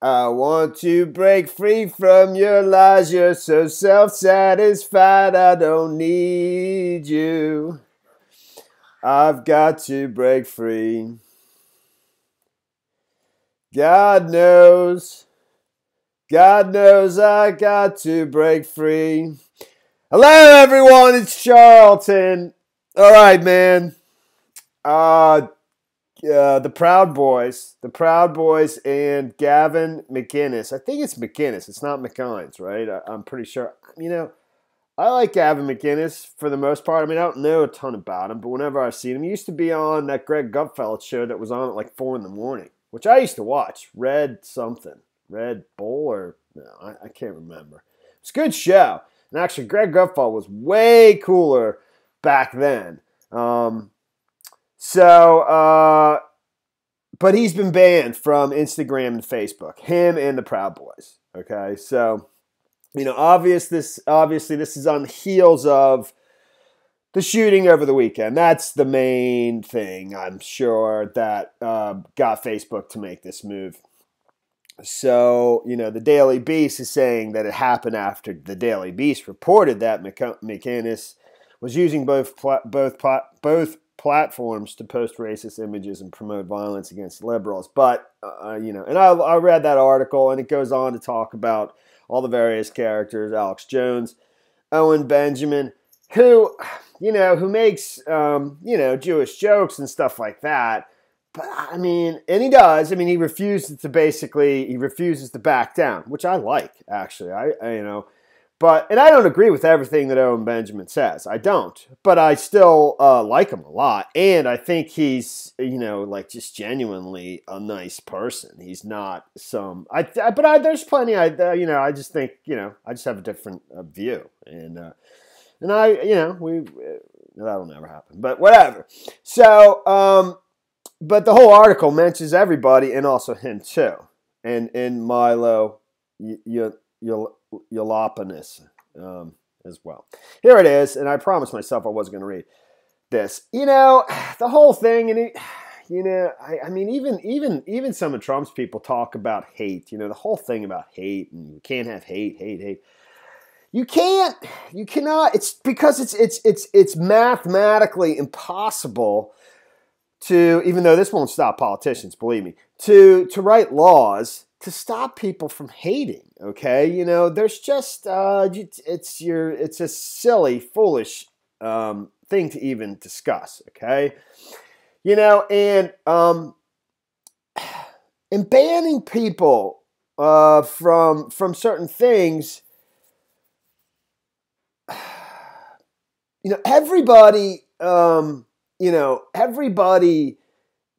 I want to break free from your lies. You're so self-satisfied. I don't need you. I've got to break free. God knows I got to break free. Hello, everyone. It's Charlton. All right, man. The Proud Boys and Gavin McInnes. I think it's McInnes. It's not McInnes, right? I'm pretty sure. I like Gavin McInnes for the most part. I mean, I don't know a ton about him, but whenever I've seen him, he used to be on that Greg Gutfeld show that was on at like 4 in the morning, which I used to watch. Red Bull, or no, I can't remember. It's a good show. And actually, Greg Gutfeld was way cooler back then. But he's been banned from Instagram and Facebook. Him and the Proud Boys. Okay, so obviously this is on the heels of the shooting over the weekend. That's the main thing, I'm sure, that got Facebook to make this move. So, the Daily Beast is saying that it happened after the Daily Beast reported that McInnes was using both platforms to post racist images and promote violence against liberals. But, and I read that article, and it goes on to talk about all the various characters, Alex Jones, Owen Benjamin, who makes, Jewish jokes and stuff like that. But, and he does. He refuses to back down, which I like, actually. And I don't agree with everything that Owen Benjamin says. I don't. But I still like him a lot. And I think he's, just genuinely a nice person. He's not some... there's plenty, I just think, I just have a different view. That'll never happen. But whatever. So, but the whole article mentions everybody and also him too. And Milo Yiannopoulos as well. Here it is, and I promised myself I wasn't going to read this. The whole thing, and even some of Trump's people talk about hate. The whole thing about hate, and you can't have hate. You cannot. It's because it's mathematically impossible to, even though this won't stop politicians, believe me, to write laws to stop people from hating, okay? There's just, it's a silly, foolish thing to even discuss, okay? And banning people from certain things, everybody, everybody,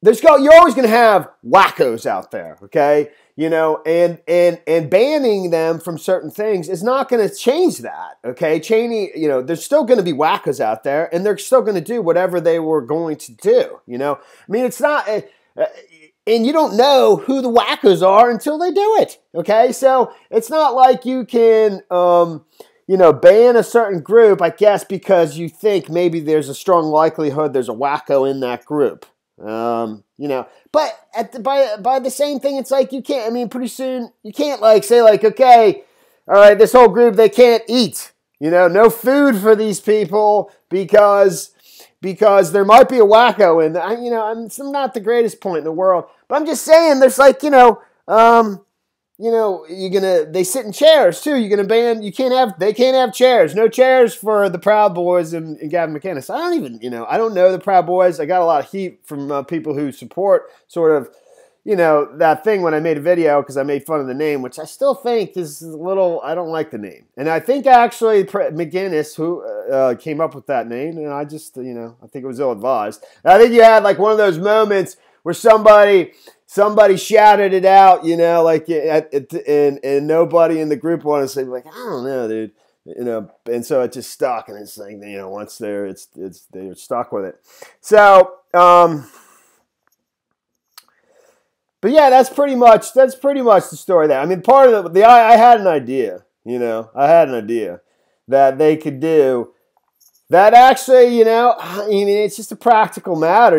you're always going to have wackos out there, okay? And banning them from certain things is not going to change that, okay? Cheney, there's still going to be wackos out there, and they're still going to do whatever they were going to do, it's not, and you don't know who the wackos are until they do it, okay? So it's not like you can, ban a certain group, I guess, because you think maybe there's a strong likelihood there's a wacko in that group. But by the same thing, it's like you can't, pretty soon you can't say okay, all right, this whole group, they can't eat, no food for these people because there might be a wacko in there. It's not the greatest point in the world, but I'm just saying there's they sit in chairs too. You're gonna ban. They can't have chairs. No chairs for the Proud Boys and Gavin McInnes. I don't know the Proud Boys. I got a lot of heat from people who support sort of, that thing when I made a video because I made fun of the name, which I still think is a little. I don't like the name, and I think actually McInnes who came up with that name, and I just I think it was ill advised. I think you had one of those moments where somebody shouted it out, and nobody in the group wanted to say, I don't know, dude, and so it just stuck, and it's once they're stuck with it. So, but yeah, that's pretty much the story there. Part of I had an idea, that they could do that actually, it's just a practical matter,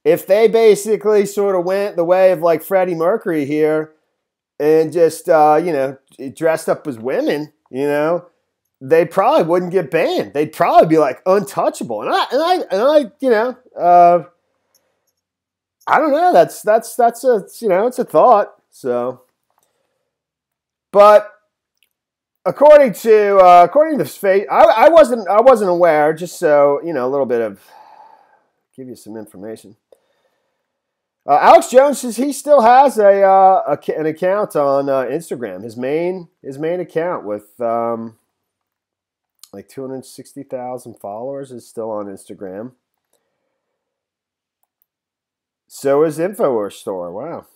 if they basically sort of went the way of Freddie Mercury here, and just, you know, dressed up as women, you know, they probably wouldn't get banned. They'd probably be like untouchable. And I, you know, I don't know. That's a, you know, it's a thought. So, but according to Faith, I wasn't aware. Just so you know, a little bit of give you some information. Alex Jones says he still has an account on Instagram. His main account with like 260,000 followers is still on Instagram. So is InfoWars Store. Wow.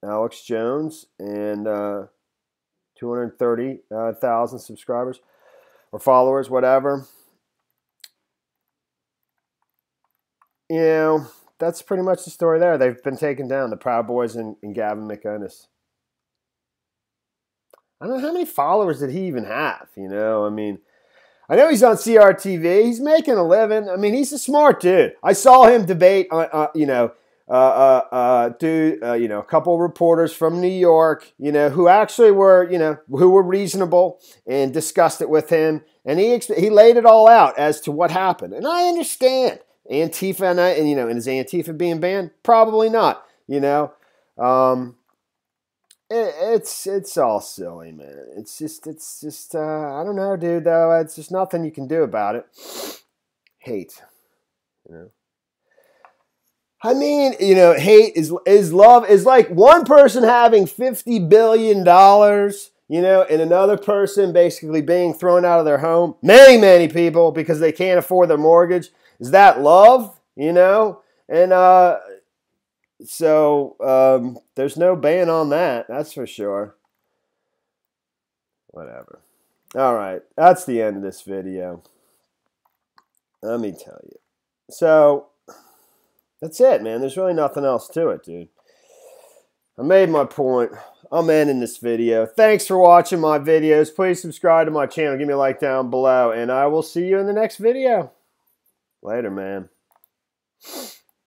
Alex Jones and 230,000 subscribers or followers, whatever. You know, that's pretty much the story there. They've been taken down, the Proud Boys and Gavin McInnes. I don't know how many followers did he even have, you know? I mean, I know he's on CRTV. He's making a living. I mean, he's a smart dude. I saw him debate, you know, you know, a couple of reporters from New York, you know, who actually were, you know, who were reasonable and discussed it with him. And he laid it all out as to what happened. And I understand. Antifa and you know, and is Antifa being banned? Probably not. You know, it's all silly, man. It's just I don't know, dude. Though it's just nothing you can do about it. Hate, you know. I mean, you know, hate is love is like one person having $50 billion, you know, and another person basically being thrown out of their home. Many people because they can't afford their mortgage. Is that love? You know? And so there's no ban on that. That's for sure. Whatever. All right. That's the end of this video. Let me tell you. So that's it, man. There's really nothing else to it, dude. I made my point. I'm ending this video. Thanks for watching my videos. Please subscribe to my channel. Give me a like down below. And I will see you in the next video. Later, man.